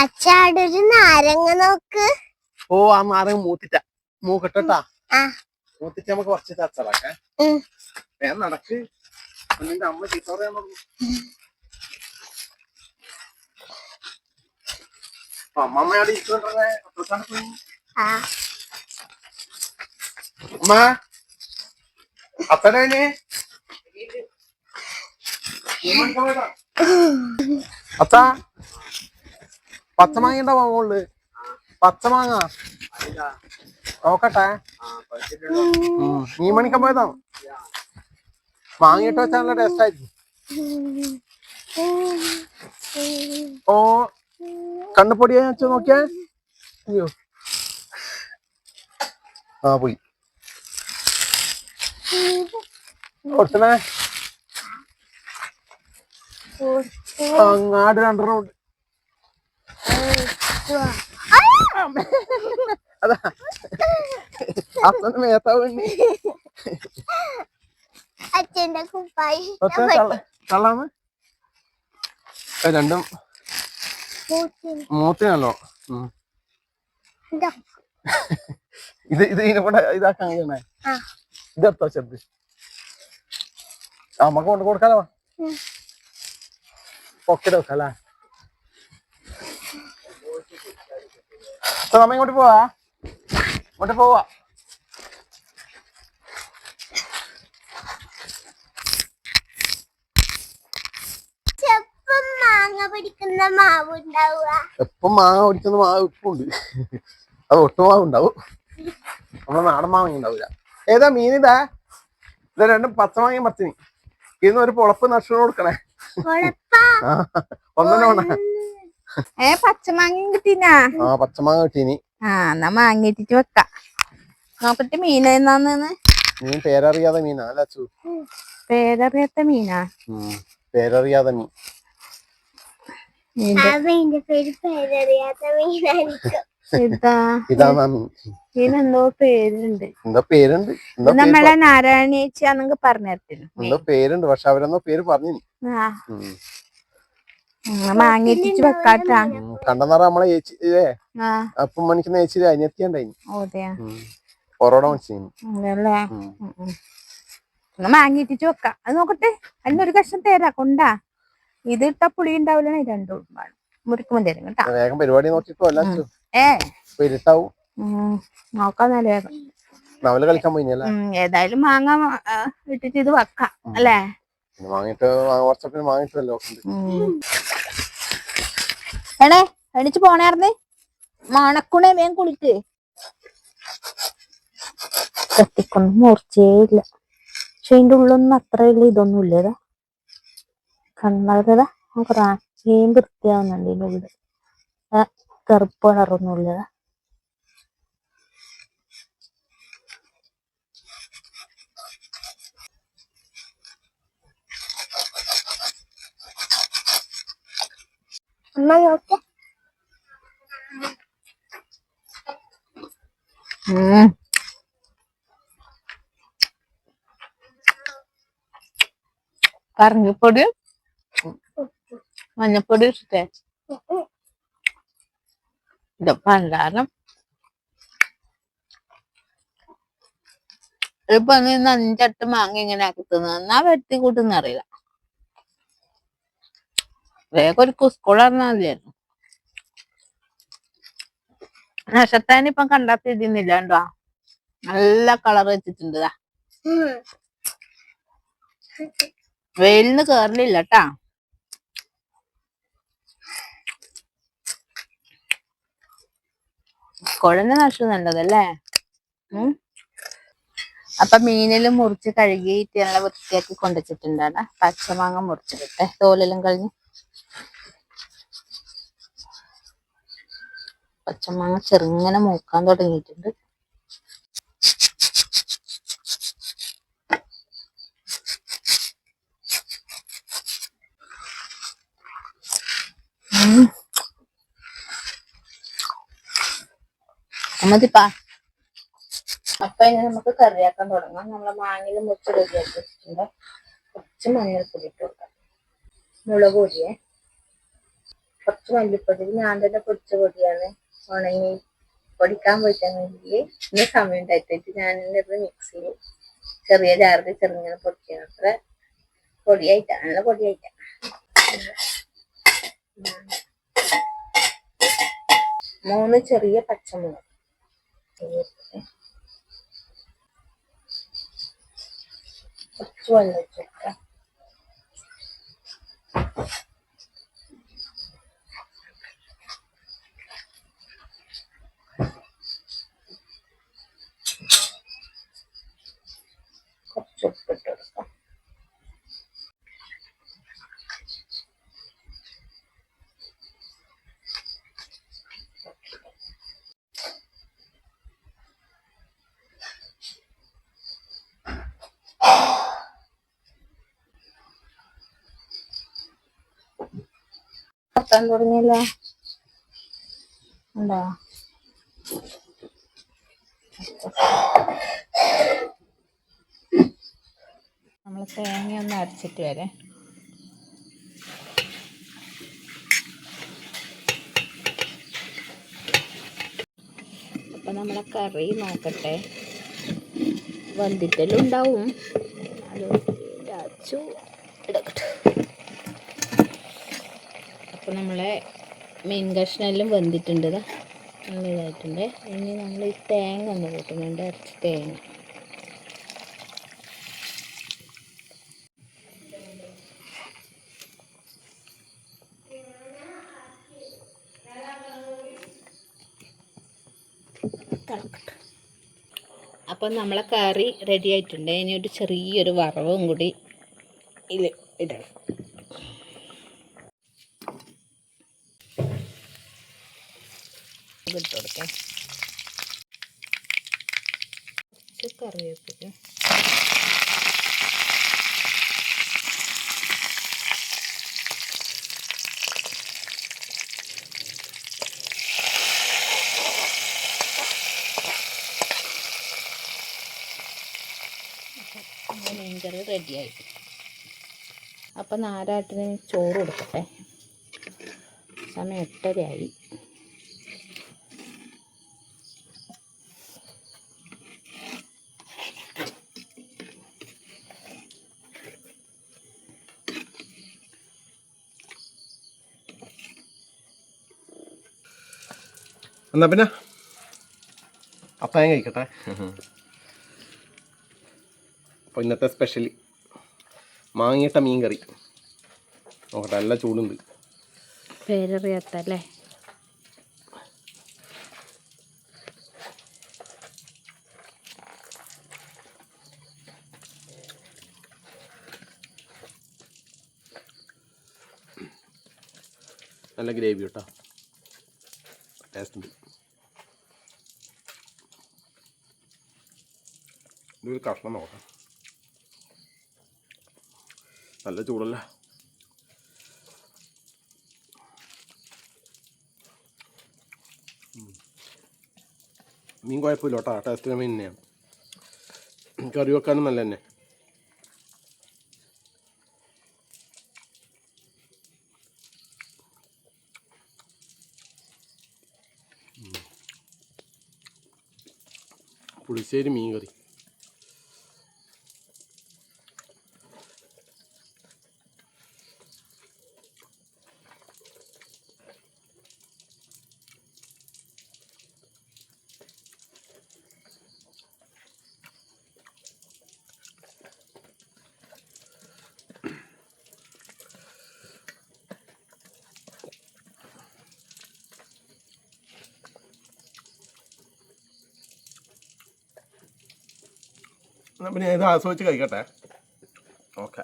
അച്ചാടൊരു നാരങ്ങ നോക്ക്. ഓ ആ നാരങ്ങ മൂത്തിട്ട മൂക്കട്ടാ മൂത്തിട്ട് നമുക്ക് കുറച്ച് അച്ചാറാക്കേ. വേഗം നടക്ക്, നിന്റെ അമ്മ ചീത്ത പറയാൻ പറഞ്ഞു. അമ്മമ്മയോട് ഇരിക്കണ്ടേ അമ്മ അത്തനെ അത്ത പച്ചമാങ്ങ ഉണ്ടാവാ മോള്. പച്ചമാങ്ങ നോക്കട്ടെ. നീ മണിക്കാൻ പോയതാ. മാങ്ങിട്ട് വെച്ചാൽ നല്ല ടേസ്റ്റ് ആയിരിക്കും. ഓ കണ്ണുപൊടിയാ വെച്ച് നോക്കിയേ. അയ്യോ ആ പോയി. കൊടുത്തണേ അങ്ങാട് രണ്ടെണ്ണം ഉണ്ട്. അതാ അപ്പന് മേത്താവുണ്ട്. അച്ഛന്റെ കുപ്പായി കള്ളാന്ന് രണ്ടും മൂത്തിനല്ലോ. ഇത് ഇതിനെക്കൊണ്ട് ഇതാക്കാൻ കഴിയണേ. ഇതെത്തോ ചെറുത് നമ്മക്ക് കൊണ്ട് കൊടുക്കാലോ. പൊക്കറ്റ് വെക്കല്ലേ. നമ്മ ഇങ്ങോട്ട് പോവാ, ഇങ്ങോട്ട് പോവാ. എപ്പം മാങ്ങ പിടിക്കുന്ന മാവ് ഇപ്പുണ്ട്. അത് ഒട്ടുമാവ് ഉണ്ടാവും, നമ്മളെ നാടൻ മാങ്ങ ഉണ്ടാവില്ല. ഏതാ മീനിതാ? ഇത് രണ്ടും പച്ചമാങ്ങയും പച്ചനി. ഇന്ന് ഒരു പൊളപ്പ് നഷ്ടം കൊടുക്കണേ. ഒന്നോണ പച്ചമാങ്ങ കിട്ടീനാ? ആ പച്ചമാങ്ങ കിട്ടീനി. എന്നാ മാങ്ങിട്ടിട്ട് വെക്കാം. നോക്കട്ടെ മീൻ എന്നാന്ന്. മീൻ പേരറിയാതെ മീനാ അല്ല അച്ചു? പേരറിയാത്ത മീനാ? പേരറിയാതെ മീൻ. ഇതാ ഇതിനെന്തോ പേരുണ്ട്. എന്തോ പേരുണ്ട്. നമ്മളെ നാരായണീച്ചാന്നൊക്കെ പറഞ്ഞിരുന്നു. എന്തോ പേരുണ്ട്, പക്ഷെ അവരെന്തോ പേര് പറഞ്ഞു. മാങ്ങിട്ടിട്ട് വെക്കാട്ടാ. കണ്ടെന്നാറ നമ്മളെ ചേച്ചി അപ്പം മണിക്കുന്ന ചേച്ചി അനിയത്തിയുണ്ടായിന്. പൊറോട അതല്ലേ മാങ്ങിട്ടിട്ട് വെക്കാം. അത് നോക്കട്ടെ. അതിനൊരു കഷ്ണം തരാ കൊണ്ടാ. ഇത് ഇട്ട പുളി ഉണ്ടാവില്ല. രണ്ടും മുറിക്കുമ്പോ തരും കേട്ടാ. വേഗം പരിപാടി നോക്കിക്കോ. ഇരുട്ടാവും. നോക്കാന്നല്ലേ വേഗം. നവല് കളിക്കാൻ പോയില്ലേ? ഏതായാലും മാങ്ങ ഇട്ടിട്ട് ഇത് വെക്കാം അല്ലേ? വാങ്ങിട്ട് വാട്സാപ്പിൽ വാങ്ങിട്ടല്ലോ. എടേ എണിച്ച് പോണേർന്ന് മണക്കുണേ വേഗം കുളിക്ക്. കത്തിക്കൊന്നും മൂർച്ചേ ഇല്ല. പക്ഷെ അതിന്റെ ഉള്ളൊന്നും അത്ര വലിയ ഇതൊന്നും ഇല്ലതാ. കണ്ണതാ വേഗം വൃത്തിയാവുന്നുണ്ട്. ഇതിന്റെ ഉള്ളിൽ കറുപ്പ് കളറൊന്നും ഇല്ലതാ. കറങ്ങിപ്പൊടി മഞ്ഞപ്പൊടി ഇഷ്ടേ. പണ്ടാരം ഇപ്പൊ 5-8 മാങ്ങ ഇങ്ങനെ ആക്കി തിന്ന എന്നാ വെട്ടി കൂട്ടുന്ന അറിയില്ല. വേഗം ഒരു കുസ്കൂൾ പറഞ്ഞാൽ മതിയായിരുന്നു. നക്ഷത്താനിപ്പം കണ്ടാത്ത ഇതിന്നില്ല കണ്ടോ, നല്ല കളർ വെച്ചിട്ടുണ്ട്. വെയിലിന് കേറലില്ല ട്ടാ. കുഴന്റെ നഷ്ടം നല്ലതല്ലേ. അപ്പൊ മീനെല്ലാം മുറിച്ച് കഴുകിയിട്ട് നല്ല വൃത്തിയാക്കി കൊണ്ടുവച്ചിട്ടുണ്ട്. പച്ചമാങ്ങ മുറിച്ചിട്ടെ തോലെല്ലാം കഴിഞ്ഞ്. പച്ചമാങ്ങ ചെറുങ്ങനെ മൂക്കാൻ തുടങ്ങിയിട്ടുണ്ട്. മതിപ്പാ. അപ്പൊ ഇനി നമുക്ക് കറിയാക്കാൻ തുടങ്ങാം. നമ്മളെ മാങ്ങയിൽ മുറിച്ച് റെഡിയാക്കി വെച്ചിട്ടുണ്ട്. കുറച്ച് മഞ്ഞൾപ്പൊടി ഇട്ട് കൊടുക്കാം, മുളക് പൊടിയെ. കുറച്ച് മല്ലിപ്പൊടി ഞാൻ തന്നെ പൊടിച്ച പൊടിയാണ്. ഉണങ്ങി പൊടിക്കാൻ പോയിട്ടാണെങ്കിൽ ഇന്ന് സമയം ഉണ്ടായിട്ട് ഞാൻ മിക്സിയിൽ ചെറിയ ജാറിൽ ചെറുങ്ങനെ പൊടിക്കണം. അത്ര പൊടിയായിട്ടാ, നല്ല പൊടിയായിട്ടാ. 3 ചെറിയ പച്ചമുളക്, കുറച്ച് വെള്ളം വെച്ചെടുക്കാം. കുറച്ച് ഉപ്പിട്ട് കൊടുക്കാം. കത്താൻ തുടങ്ങിയല്ലോ, ഉണ്ടോ? നമ്മൾ തേങ്ങ ഒന്ന് അരച്ചിട്ട് വരെ. അപ്പം നമ്മളെ കറി നോക്കട്ടെ, വന്നിട്ടെല്ലാം ഉണ്ടാവും. അത് അരച്ചു എടുക്കട്ടെ. അപ്പം നമ്മളെ മീൻ കഷ്ണമെല്ലാം വെന്തിട്ടുണ്ട്, നല്ല ഇതായിട്ടുണ്ട്. ഇനി നമ്മൾ ഈ തേങ്ങ ഒന്ന് കൂട്ടുന്നുണ്ട്, അരച്ച് തേങ്ങ. അപ്പം നമ്മളെ കറി റെഡി ആയിട്ടുണ്ട്. ഇനി ഒരു ചെറിയൊരു വറവും കൂടി ഇതിൽ ഇടണം. ഇട്ട് കൊടുക്കാം. കുറച്ച് കറിവേപ്പില, മീൻകറി റെഡിയായി. അപ്പം നാരാട്ടിന് ചോറ് കൊടുക്കട്ടെ. സമയം 8:30 എന്നാ പിന്നെ അപ്പം ഞാൻ കഴിക്കട്ടെ. അപ്പോൾ ഇന്നത്തെ സ്പെഷ്യൽ മാങ്ങിയിട്ട മീൻ കറി നോക്കട്ടെ, നല്ല ചൂടുണ്ട്. പേരറിയാത്തല്ലേ. നല്ല ഗ്രേവി കേട്ടോ, ടേസ്റ്റ് ഉണ്ട്. ഇതൊരു കഷ്ണം നോക്കാം, നല്ല ചൂടല്ല. മീൻ കുഴപ്പമില്ല കേട്ടോ, ടേസ്റ്റിന് മീൻ തന്നെയാണ്. കറി വെക്കാനും നല്ല തന്നെ. പുളിശ്ശേരി മീൻ കറി. പിന്നെ ഇത് ആസ്വദിച്ച് കഴിക്കട്ടെ. ഓക്കെ.